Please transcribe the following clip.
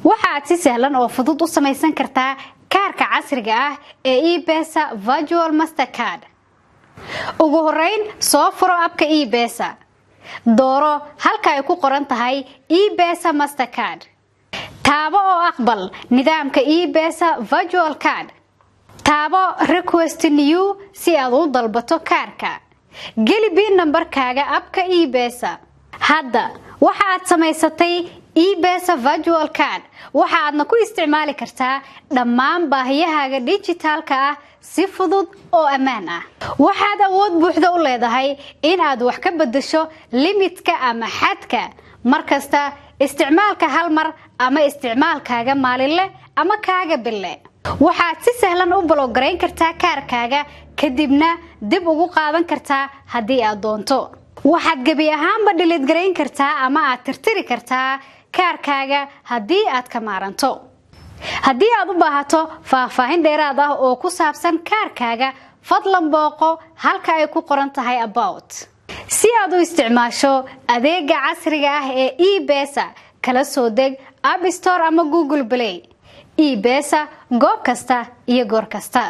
waxaad si sahlan oo fudud u samaysan kartaa kaarka casriga ah ee ePesa Virtual Mastercard. ugu horeyn soo furo abka ePesa. dooro halka ay ku qoran tahay ePesa Mastercard. taabo oo aqbal nidaamka ePesa Virtual Card. taabo Request New si aad u dalbato kaarka. geli PIN numberkaaga abka ePesa. hadda waxaad samaysatay ePesa Virtual Card waxaadna ku isticmaali kartaa dhammaan baahiyahaaga digitalka ah si fudud oo ammaan ah. waxaad awood buuxda u leedahay in aad wax ka bedesho limitka ama xadka markasta isticmaalka hal mar ama isticmaalkaaga maalinle ama kaaga bille. waxaad si sahlan u block gareyn kartaa kaarkaaga kadibna dib ugu qaadan kartaa haddii aad doonto. waxaad gabi ahaanba delete gareyn kartaa ama aad tirtiri kartaa kaarkaaga haddii aad ka maaranto. haddii aad u baahato faahfaahin dheeraad ah oo ku saabsan kaarkaaga fadlan booqo halka ay ku qoran tahay about. si aad u isticmaasho adeega casriga ah ee ePesa kala soo deg App Store ama Google Play. ePesa goob kasta iyo goor kasta.